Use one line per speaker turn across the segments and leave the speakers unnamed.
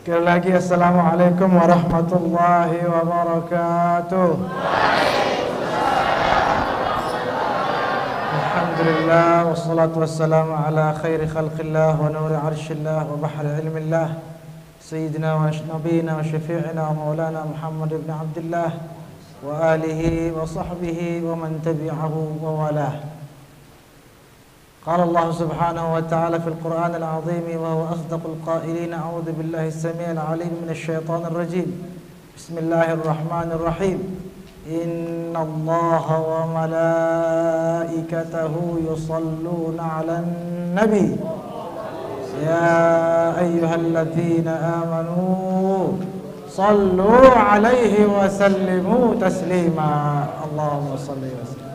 Sekali lagi Assalamualaikum warahmatullahi wabarakatuh. Alhamdulillah wassalatu wassalamu ala khairi khalqillah wa nuri arshillah wa bahri ilmillah Sayyidina wa nabiyina wa syafi'ina wa maulana Muhammad ibn Abdullah wa alihi wa sahbihi wa man tabi'ahu wa walah. قال الله سبحانه وتعالى في القرآن العظيم وهو أصدق القائلين أعوذ بالله السميع العليم من الشيطان الرجيم بسم الله الرحمن الرحيم إن الله وملائكته يصلون على النبي يا أيها الذين آمنوا صلوا عليه وسلموا تسليما اللهم صل وسلم.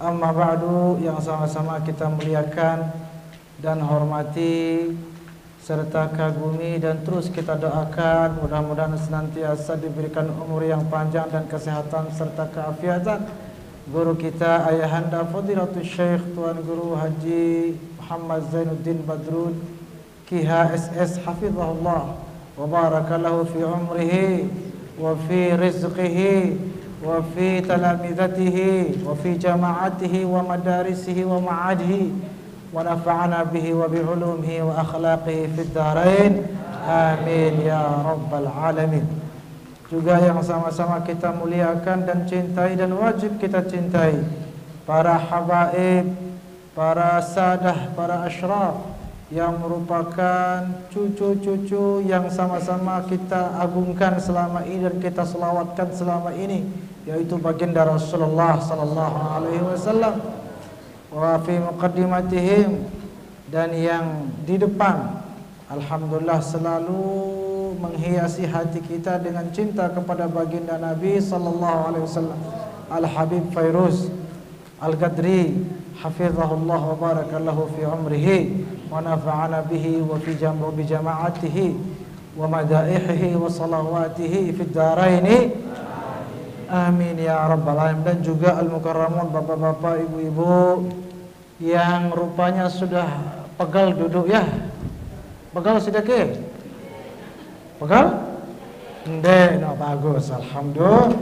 Amma ba'du, yang sama-sama kita muliakan dan hormati serta kagumi dan terus kita doakan mudah-mudahan senantiasa diberikan umur yang panjang dan kesehatan serta keafiatan guru kita ayahanda Fadilatul Syekh Tuan Guru Haji Muhammad Zainuddin Badrun KHSS hafizahullah wa barakallahu fi umrihi wa fi rizqihi وفي تلامذته وفي جماعته ومدارسه ومعاده ونفعنا به وبعلومه وأخلاقه في الدارين آمين يا رب العالمين. Juga yang sama-sama kita muliakan dan cintai dan wajib kita cintai para habaib, para sadah, para asyraf yang merupakan cucu-cucu yang sama-sama kita agungkan selama ini dan kita selawatkan selama ini, yaitu baginda Rasulullah sallallahu alaihi wasallam wa fi muqaddimatihim, dan yang di depan alhamdulillah selalu menghiasi hati kita dengan cinta kepada baginda Nabi sallallahu alaihi wasallam Al Habib Fairuz Al Qadri hafizahullah wa barakallahu fi umrihi wa nafa'ana bihi wa fi jama'atihi wa madaihihi wa salawatihi fi daraini amin ya rabbal alamin. Dan juga al-mukarramun, bapak-bapak, ibu-ibu yang rupanya sudah pegal duduk ya. Pegal sudah ke? Pegal? Ndek, no, bagus, alhamdulillah.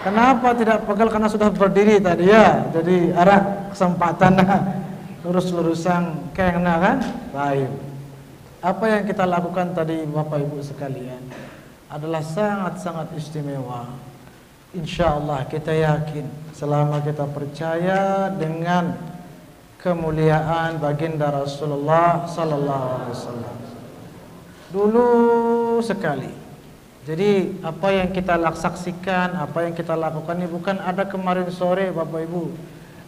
Kenapa tidak pegal? Karena sudah berdiri tadi ya. Jadi arah kesempatan lurus-lurusan kena kan? Baik. Apa yang kita lakukan tadi Bapak Ibu sekalian adalah sangat-sangat istimewa. InsyaAllah kita yakin selama kita percaya dengan kemuliaan baginda Rasulullah sallallahu alaihi wasallam. Dulu sekali. Jadi apa yang kita saksikan, apa yang kita lakukan ini bukan ada kemarin sore Bapak Ibu.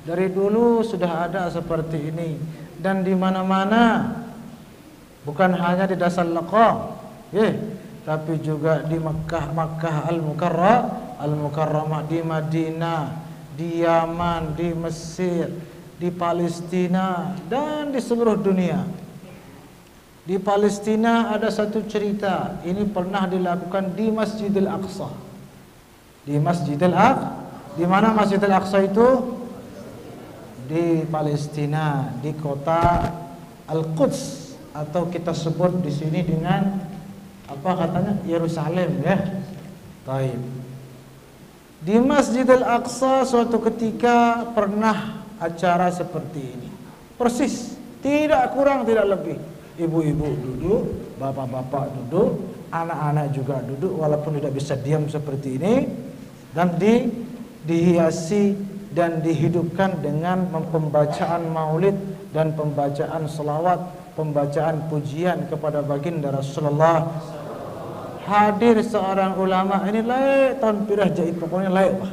Dari dulu sudah ada seperti ini dan di mana-mana, bukan hanya di Dasar Laqah, tapi juga di Makkah Al-Mukarramah, di Madinah, di Yaman, di Mesir, di Palestina dan di seluruh dunia. Di Palestina ada satu cerita, ini pernah dilakukan di Masjidil Aqsa. Di Masjidil Aqsa, di mana Masjidil Aqsa itu? Di Palestina, di kota Al-Quds, atau kita sebut di sini dengan apa katanya? Yerusalem ya. Baik. Di Masjidil Aqsa suatu ketika pernah acara seperti ini. Persis, tidak kurang tidak lebih. Ibu-ibu duduk, bapak-bapak duduk, anak-anak juga duduk walaupun tidak bisa diam seperti ini, dan dihiasi dan dihidupkan dengan pembacaan maulid dan pembacaan selawat, pembacaan pujian kepada baginda Rasulullah. Hadir seorang ulama, ini laik tahun pirah jahit, pokoknya laik bah.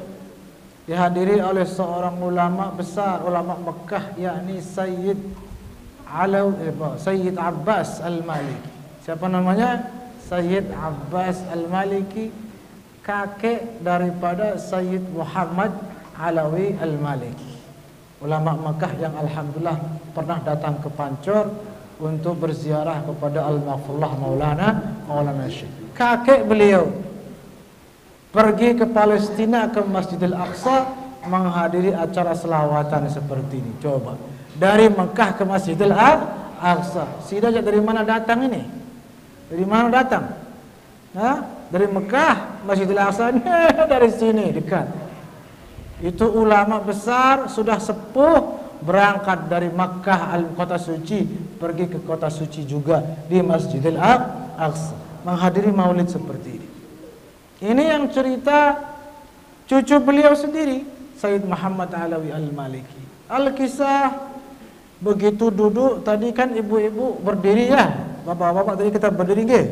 Dihadiri oleh seorang ulama besar, ulama Mekah, yakni Sayyid Abbas Al-Maliki. Siapa namanya? Sayyid Abbas Al-Maliki, kakek daripada Sayyid Muhammad Alawi Al-Maliki, ulama Mekah yang alhamdulillah pernah datang ke Pancor untuk berziarah kepada Al-Maghfurlah Maulana Syekh. Kakek beliau pergi ke Palestina, ke Masjidil Aqsa, menghadiri acara selawatan seperti ini. Coba, dari Mekah ke Masjidil Aqsa. Sidajat dari mana datang ini? Dari mana datang? Dari Mekah, Masjidil Aqsa dari sini dekat. Itu ulama besar sudah sepuh berangkat dari Makkah kota suci pergi ke kota suci juga di Masjidil Aqsa menghadiri maulid seperti ini. Ini yang cerita cucu beliau sendiri, Sayyid Muhammad Alawi Al-Maliki. Al-Kisah begitu duduk tadi kan ibu-ibu berdiri ya, bapak-bapak tadi kita berdiri nggih.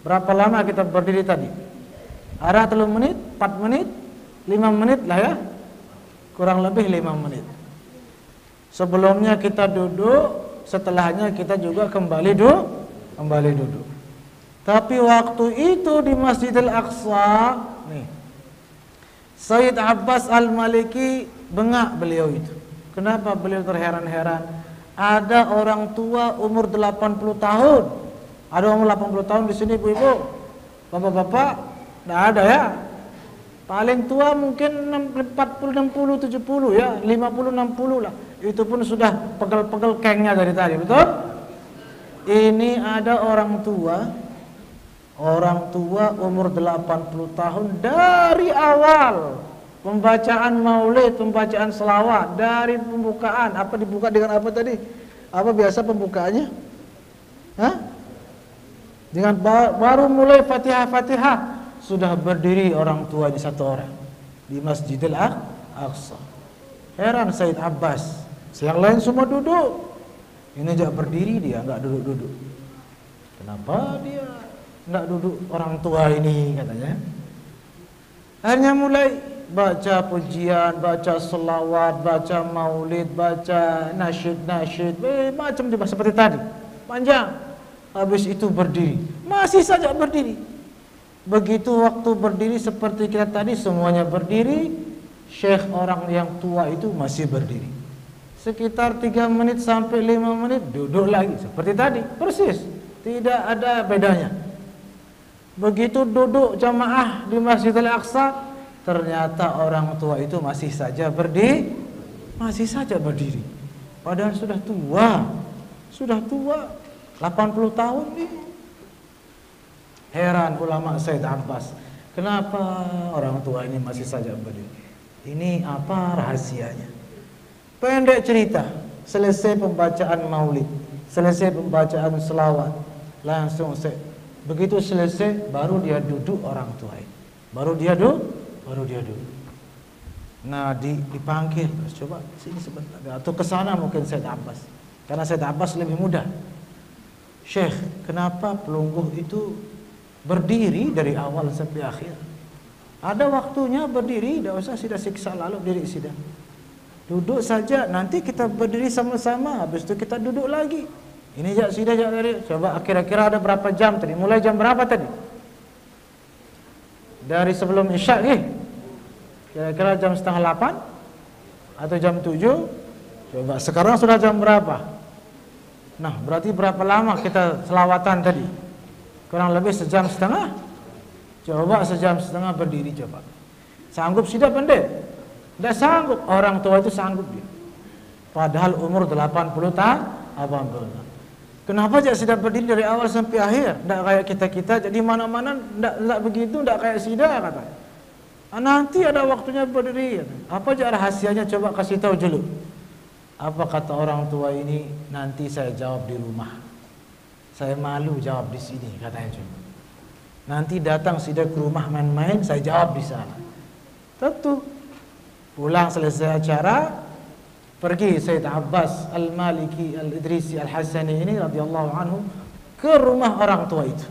Berapa lama kita berdiri tadi? Ada 3 menit, 4 menit, 5 menit lah ya. Kurang lebih 5 menit. Sebelumnya kita duduk, setelahnya kita juga kembali duduk. Tapi waktu itu di Masjidil Aqsa, nih, Sayyid Abbas Al-Maliki bengak beliau itu. Kenapa beliau terheran-heran? Ada orang tua umur 80 tahun. Ada umur 80 tahun di sini ibu-ibu. Bapak-bapak enggak ada ya. Paling tua mungkin 40, 60, 70 ya, 50, 60 lah. Itu pun sudah pegel-pegel kengnya dari tadi, betul? Ini ada orang tua umur 80 tahun dari awal pembacaan maulid, pembacaan selawat, dari pembukaan, apa dibuka dengan apa tadi? Apa biasa pembukaannya? Dengan baru mulai Fatihah sudah berdiri orang tua ini satu orang di Masjidil Aqsa. Heran Sayyid Abbas, yang lain semua duduk, ini aja berdiri, dia enggak duduk-duduk. Kenapa dia enggak duduk orang tua ini, katanya. Akhirnya mulai baca pujian, baca selawat, baca maulid, baca nasyid, macam seperti tadi, panjang. Habis itu berdiri, masih saja berdiri. Begitu waktu berdiri seperti kita tadi, semuanya berdiri. Syekh orang yang tua itu masih berdiri. Sekitar 3 menit sampai 5 menit duduk lagi seperti tadi, persis, tidak ada bedanya. Begitu duduk jamaah di Masjidil Aqsa, ternyata orang tua itu masih saja berdiri. Padahal sudah tua, 80 tahun nih. Heran ulama Sayyid Abbas, kenapa orang tua ini masih saja berdiri? Ini apa rahasianya? Pendek cerita, selesai pembacaan maulid, selesai pembacaan selawat, langsung begitu selesai baru dia duduk orang tua ini. Baru dia duduk. Nah, dipanggil, coba sini sebentar atau ke sana mungkin Sayyid Abbas. Karena Sayyid Abbas lebih muda. Syekh, kenapa pelungguh itu berdiri dari awal sampai akhir? Ada waktunya berdiri, tidak usah sudah siksa lalu diri sudah. Duduk saja, nanti kita berdiri sama-sama, habis itu kita duduk lagi. Ini sudah dari. Coba kira-kira ada berapa jam tadi? Mulai jam berapa tadi? Dari sebelum Isya nih. Kira-kira jam 7:30 atau jam 7? Coba sekarang sudah jam berapa? Nah, berarti berapa lama kita selawatan tadi? Kurang lebih 1,5 jam. Coba 1,5 jam berdiri coba. Sanggup sudah pendek? Tidak sanggup. Orang tua itu sanggup dia. Padahal umur 80 tahun. Kenapa dia sudah berdiri dari awal sampai akhir? Tidak kayak kita-kita jadi mana-mana tidak begitu, tidak kayak sida katanya. Nanti ada waktunya berdiri. Apa aja rahasianya, coba kasih tahu dulu. Apa kata orang tua ini? Nanti saya jawab di rumah. Saya malu jawab di sini, katanya cuma. Nanti datang sudah ke rumah main-main, saya jawab di sana. Tentu. Pulang selesai acara, pergi Sayyid Abbas Al-Maliki Al-Idrisi Al-Hasani ini radhiyallahu anhu ke rumah orang tua itu.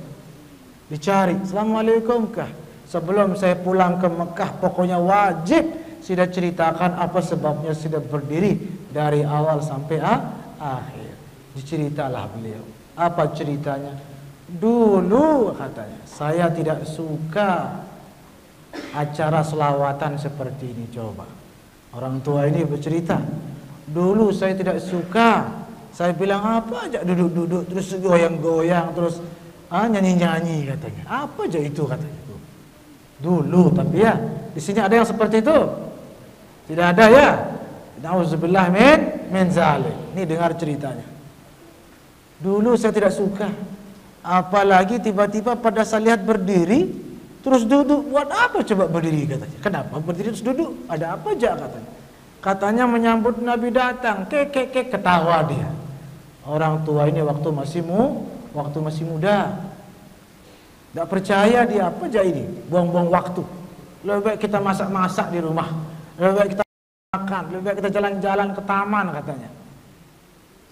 Dicari, "Assalamualaikum kah? Sebelum saya pulang ke Mekah, pokoknya wajib sudah ceritakan apa sebabnya sudah berdiri dari awal sampai akhir." Diceritalah beliau. Apa ceritanya? Dulu katanya, saya tidak suka acara selawatan seperti ini. Coba orang tua ini bercerita, dulu saya tidak suka. Saya bilang apa aja duduk-duduk terus goyang-goyang terus nyanyi-nyanyi katanya. Apa aja itu katanya. Dulu, tapi ya di sini ada yang seperti itu? Tidak ada ya. Nauzubillah min zalik. Ini dengar ceritanya. Dulu saya tidak suka Apalagi tiba-tiba pada saya lihat berdiri terus duduk. Buat apa coba berdiri katanya? Kenapa berdiri terus duduk? Ada apa aja katanya? Katanya menyambut Nabi datang. Ketawa dia. Orang tua ini waktu masih muda. Tidak percaya dia, apa aja ini? Buang-buang waktu. Lebih baik kita masak-masak di rumah. Lebih baik kita makan. Lebih baik kita jalan-jalan ke taman katanya.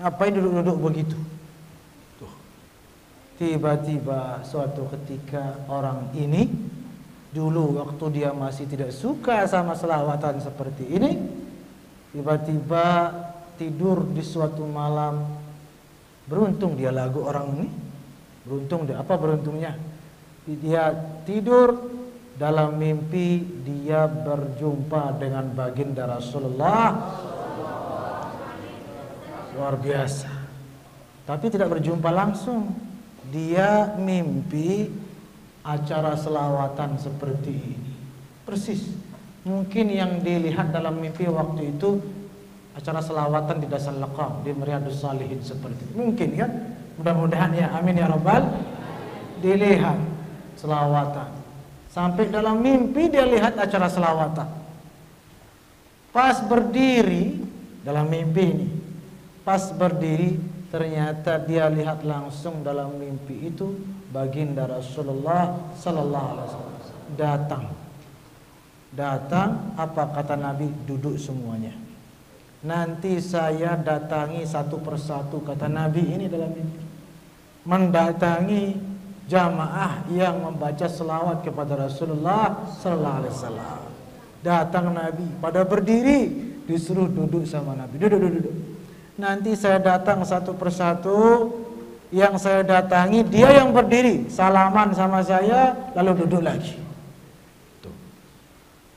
Ngapain duduk-duduk begitu? Tiba-tiba suatu ketika orang ini dulu waktu dia masih tidak suka sama selawatan seperti ini, tiba-tiba tidur di suatu malam. Beruntung dia lagu orang ini. Beruntung dia, apa beruntungnya? Dia tidur dalam mimpi dia berjumpa dengan baginda Rasulullah. Luar biasa. Tapi tidak berjumpa langsung. Dia mimpi acara selawatan seperti ini. Persis. Mungkin yang dilihat dalam mimpi waktu itu acara selawatan di Dasar Lekam, di Riyadhus Shalihin seperti itu. Mungkin kan? Mudah-mudahan ya, amin ya rabbal. Dilihat selawatan. Sampai dalam mimpi dia lihat acara selawatan. Pas berdiri dalam mimpi ini. Pas berdiri ternyata dia lihat langsung dalam mimpi itu baginda Rasulullah sallallahu alaihi wasallam datang. Apa kata Nabi? Duduk semuanya. Nanti saya datangi satu persatu, kata Nabi ini dalam mimpi. Mendatangi jamaah yang membaca selawat kepada Rasulullah sallallahu alaihi wasallam. Datang Nabi pada berdiri, disuruh duduk sama Nabi. Duduk. Nanti saya datang satu persatu, yang saya datangi dia yang berdiri, salaman sama saya, lalu duduk lagi. Tuh.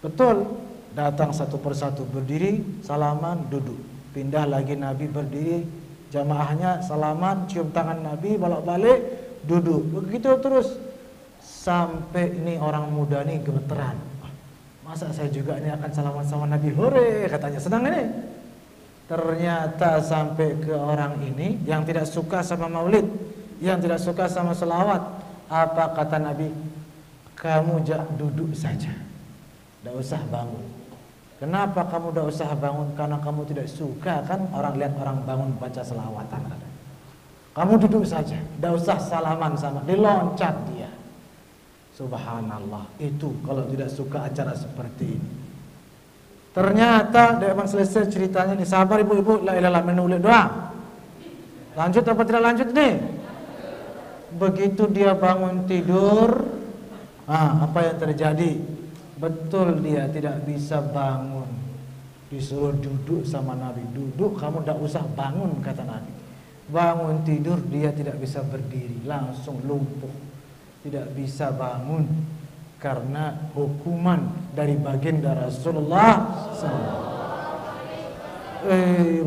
Betul, datang satu persatu berdiri, salaman, duduk. Pindah lagi Nabi berdiri, jamaahnya salaman, cium tangan Nabi, bolak-balik, duduk. Begitu terus sampai ini orang muda nih gemeteran. Masa saya juga ini akan salaman sama Nabi? Hore, katanya, senang ini. Ternyata sampai ke orang ini yang tidak suka sama maulid, yang tidak suka sama selawat. Apa kata Nabi? Kamu duduk saja, tidak usah bangun. Kenapa kamu tidak usah bangun? Karena kamu tidak suka kan orang lihat orang bangun baca selawatan. Kamu duduk saja, tidak usah salaman sama, diloncat dia. Subhanallah, itu kalau tidak suka acara seperti ini. Ternyata memang selesai ceritanya nih. Sabar ibu-ibu, la ilaha illallah, menulis doa. Lanjut apa tidak lanjut nih? Begitu dia bangun tidur, apa yang terjadi? Betul, dia tidak bisa bangun. Disuruh duduk sama Nabi. Duduk, kamu tidak usah bangun, kata Nabi. Bangun tidur, dia tidak bisa berdiri, langsung lumpuh. Tidak bisa bangun karena hukuman dari baginda Rasulullah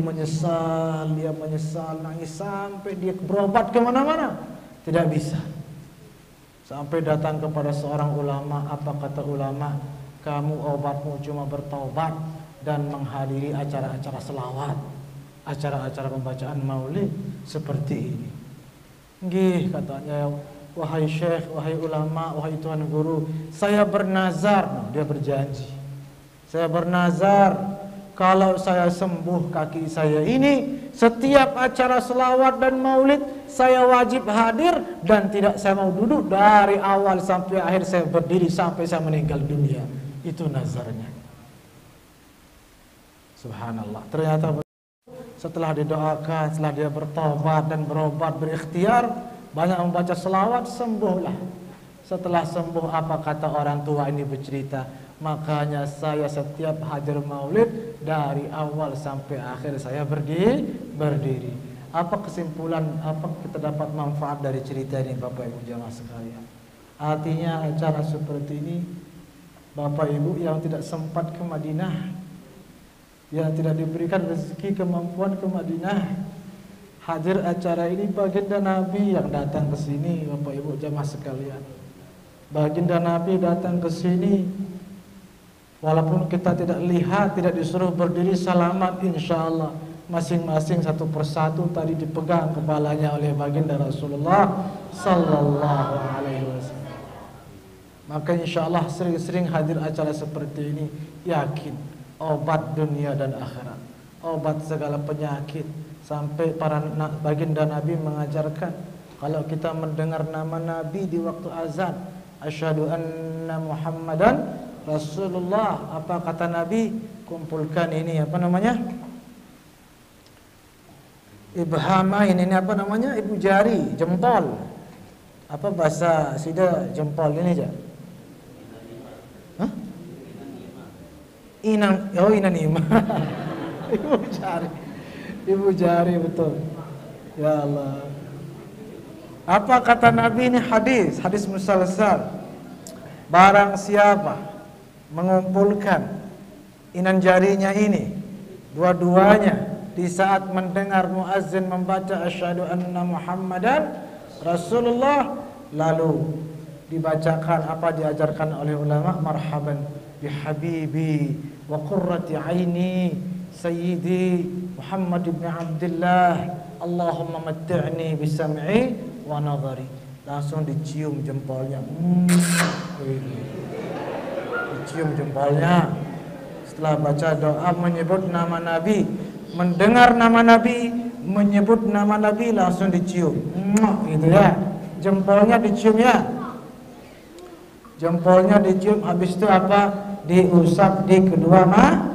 menyesal, dia menyesal, nangis sampai dia berobat kemana-mana, tidak bisa. Sampai datang kepada seorang ulama. Apa kata ulama? Kamu obatmu cuma bertaubat dan menghadiri acara-acara selawat, acara-acara pembacaan maulid seperti ini. Nggih, katanya, wahai syekh, wahai ulama, wahai tuan guru, saya bernazar. Dia berjanji, saya bernazar kalau saya sembuh kaki saya ini, setiap acara selawat dan maulid saya wajib hadir dan tidak saya mau duduk dari awal sampai akhir, saya berdiri sampai saya meninggal dunia. Itu nazarnya. Subhanallah. Ternyata setelah didoakan, setelah dia bertobat dan berobat, berikhtiar, banyak membaca selawat, sembuhlah. Setelah sembuh, apa kata orang tua ini bercerita? Makanya saya setiap hadir maulid dari awal sampai akhir saya berdiri. Apa kesimpulan, apa kita dapat manfaat dari cerita ini, Bapak Ibu jamaah sekalian? Artinya acara seperti ini, Bapak Ibu yang tidak sempat ke Madinah, yang tidak diberikan rezeki kemampuan ke Madinah, hadir acara ini, baginda Nabi yang datang ke sini, Bapak Ibu jamaah sekalian. Baginda Nabi datang ke sini, walaupun kita tidak lihat, tidak disuruh berdiri salaman, insya Allah. masing-masing satu persatu tadi dipegang kepalanya oleh baginda Rasulullah sallallahu alaihi wasallam. Maka insyaallah sering-sering hadir acara seperti ini, yakin obat dunia dan akhirat, obat segala penyakit. Sampai para baginda Nabi mengajarkan kalau kita mendengar nama Nabi di waktu azan, asyhadu anna Muhammadan Rasulullah, apa kata Nabi? Kumpulkan ini apa namanya? Ibhamain, ini apa namanya? Ibu jari, jempol. Apa bahasa Sida jempol ini aja? Hah? Inan ima. Ibu jari. Ibu jari, betul. Ya Allah. Apa kata Nabi ini? Hadis musalsal. Barang siapa mengumpulkan inan jarinya ini dua-duanya di saat mendengar muazzin membaca asyhadu anna Muhammadan Rasulullah, lalu dibacakan apa diajarkan oleh ulama, marhaban bihabibi wa qurrati aini sayyidi Muhammad ibn Abdullah, Allahumma matti'ni bisam'i wa nadhari. Langsung dicium jempolnya. Dicium jempolnya. Setelah baca doa menyebut nama Nabi, mendengar nama Nabi, menyebut nama Nabi, langsung dicium. Gitu ya. Jempolnya dicium ya. Jempolnya dicium, habis itu apa? Diusap di kedua mata.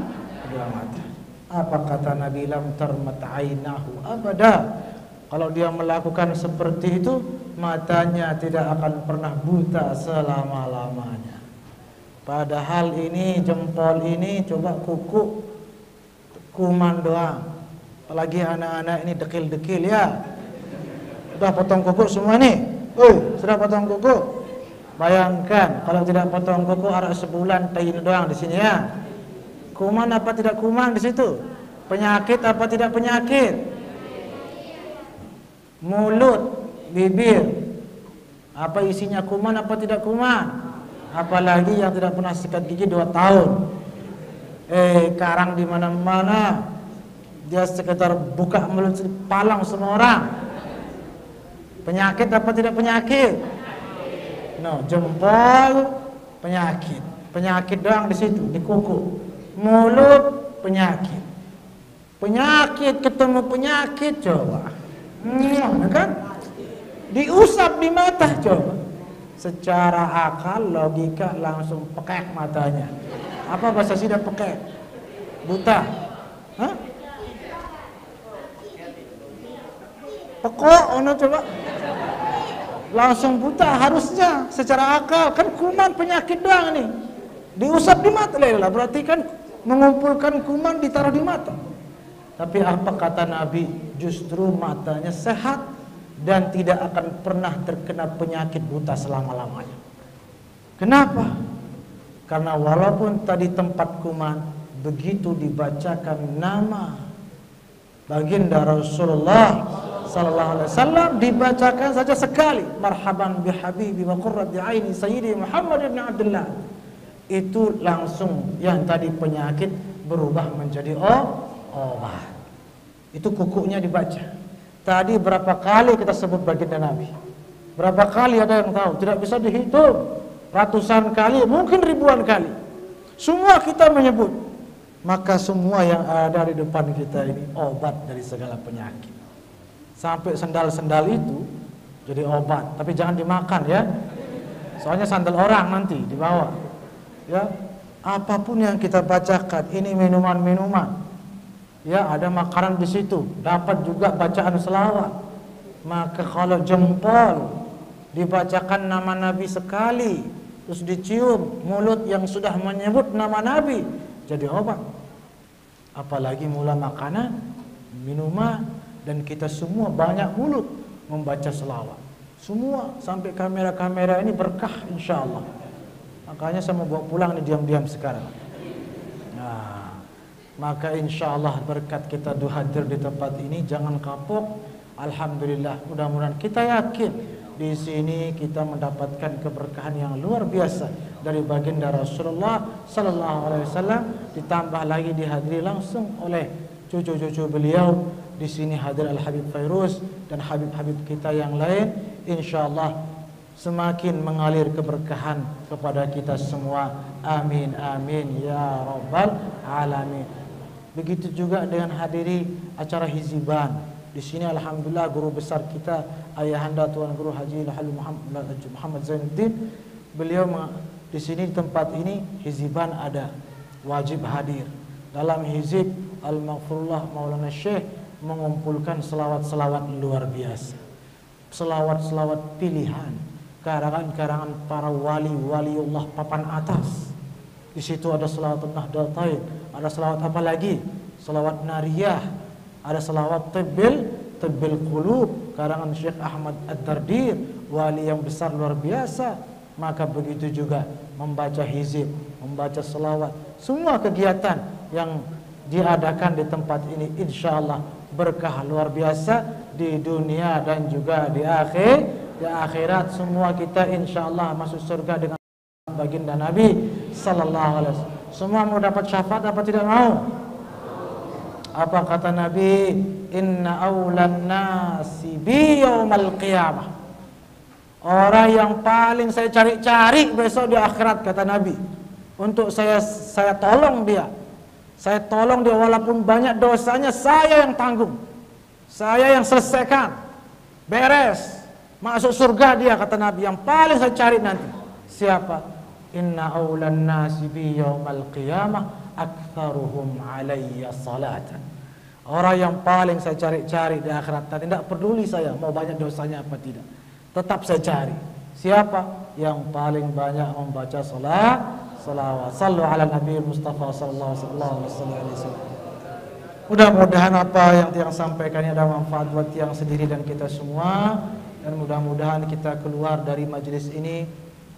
Apa kata Nabi? Lam tarmat ainahu abada. Kalau dia melakukan seperti itu, matanya tidak akan pernah buta selama-lamanya. Padahal ini jempol ini coba kuku kuman doang. Apalagi anak-anak ini dekil-dekil ya. Sudah potong kuku semua nih. Sudah potong kuku. Bayangkan kalau tidak potong kuku arah sebulan tain doang di sini ya. Kuman apa tidak kuman di situ? Penyakit apa tidak penyakit? Mulut, bibir, apa isinya kuman apa tidak kuman? Apalagi yang tidak pernah sikat gigi 2 tahun. Karang di mana-mana. Dia sekitar buka mulut palang semua orang. Penyakit apa tidak penyakit? No, jempol penyakit. Penyakit doang di situ, di kuku. Mulut penyakit. Penyakit ketemu penyakit coba. Kan? Diusap di mata coba. Secara akal, logika langsung pekek matanya. Apa bahasa Sida pekek? Buta. Hah? Pekok, ono coba. Langsung buta harusnya secara akal. Kan kuman penyakit doang nih. Diusap di mata lah, berarti kan mengumpulkan kuman ditaruh di mata. Tapi apa kata Nabi? Justru matanya sehat dan tidak akan pernah terkena penyakit buta selama-lamanya. Kenapa? Karena walaupun tadi tempat kuman, begitu dibacakan nama baginda Rasulullah sallallahu alaihi wasallam, dibacakan saja sekali, marhaban bihabibi wa qurrati aini sayyidi Muhammad ibn Abdullah, itu langsung yang tadi penyakit berubah menjadi obat. Itu kukunya dibaca. Tadi berapa kali kita sebut baginda Nabi? Berapa kali ada yang tahu? Tidak bisa dihitung. Ratusan kali, mungkin ribuan kali. Semua kita menyebut. Maka semua yang ada di depan kita ini obat dari segala penyakit. Sampai sendal-sendal itu jadi obat. Tapi jangan dimakan ya. Soalnya sandal orang nanti dibawa. Ya, apapun yang kita bacakan, ini minuman-minuman. Ya, ada makanan di situ, dapat juga bacaan selawat. Maka kalau jempol dibacakan nama Nabi sekali, terus dicium mulut yang sudah menyebut nama Nabi, jadi obat. Apalagi mula makanan, minuman, dan kita semua banyak mulut membaca selawat. Semua sampai kamera-kamera ini berkah insyaallah. Makanya saya mau bawa pulang nih diam-diam sekarang. Nah, maka insyaallah berkat kita hadir di tempat ini, jangan kapok. Alhamdulillah, mudah-mudahan kita yakin di sini kita mendapatkan keberkahan yang luar biasa dari baginda Rasulullah sallallahu alaihi wasallam, ditambah lagi dihadiri langsung oleh cucu-cucu beliau. Di sini hadir Al-Habib Fairuz dan habib-habib kita yang lain. Insyaallah semakin mengalir keberkahan kepada kita semua. Amin amin ya rabbal alamin. Begitu juga dengan hadiri acara hiziban. Di sini alhamdulillah guru besar kita Ayahanda Tuan Guru Haji Muhammad Zainuddin, beliau di sini tempat ini hiziban ada, wajib hadir. Dalam hizib Al-Maghfurullah Maulana Syekh mengumpulkan selawat-selawat luar biasa, selawat-selawat pilihan, karangan-karangan para wali-waliullah papan atas. Di situ ada selawat Nahdlatain, ada selawat apa lagi? Selawat Nariyah, ada selawat Tibbil Qulub, karangan Syekh Ahmad Ad-Dardir, wali yang besar luar biasa. Maka begitu juga membaca hizib, membaca selawat, semua kegiatan yang diadakan di tempat ini insyaallah berkah luar biasa di dunia dan juga di akhirat. Semua kita insyaallah masuk surga dengan baginda Nabi sallallahu alaihi wasallam. Semua mau dapat syafaat apa tidak mau? Apa kata Nabi? Inna awlan nasi bi yaumal qiyamah. Orang yang paling saya cari-cari besok di akhirat, kata Nabi, untuk saya tolong dia. Saya tolong dia walaupun banyak dosanya, saya yang tanggung, saya yang selesaikan, beres, masuk surga dia, kata Nabi. Yang paling saya cari nanti siapa? Inna awlan nasi bi yaumal qiyamah aktsaruhum alayya salatan. Orang yang paling saya cari-cari di akhirat nanti, tidak peduli saya mau banyak dosanya apa tidak, tetap saya cari. Siapa? Yang paling banyak membaca salawat. Sallu ala Nabi Mustafa sallallahu alaihi wasallam. Mudah-mudahan apa yang sampaikan ini ada manfaat buat yang sendiri dan kita semua, dan mudah-mudahan kita keluar dari majelis ini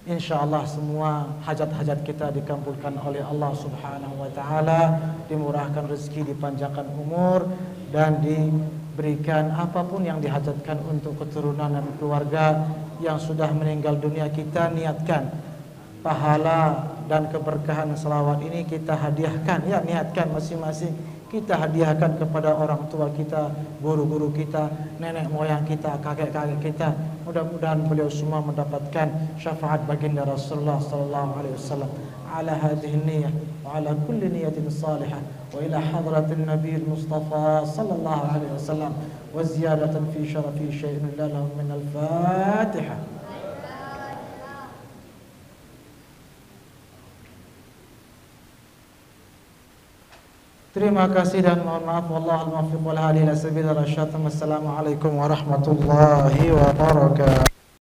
insyaallah semua hajat-hajat kita dikabulkan oleh Allah Subhanahu wa taala, dimurahkan rezeki, dipanjangkan umur, dan diberikan apapun yang dihajatkan untuk keturunan dan keluarga yang sudah meninggal dunia. Kita niatkan pahala dan keberkahan selawat ini kita hadiahkan, ya, niatkan masing-masing kita hadiahkan kepada orang tua kita, guru-guru kita, nenek moyang kita, kakek-kakek kita. Mudah-mudahan beliau semua mendapatkan syafaat baginda Rasulullah sallallahu alaihi wasallam. Ala hadhihi niyyah wa ala kulli niyyatin salihah wa ila hadratin Nabi Mustafa sallallahu alaihi wasallam wa ziyadatan fi syarafi syai'in lahum min al-Fatihah. Terima kasih dan mohon maaf. Wallahul muwaffiq wal hadi ila sabilir rasyad. Wassalamualaikum warahmatullahi wabarakatuh.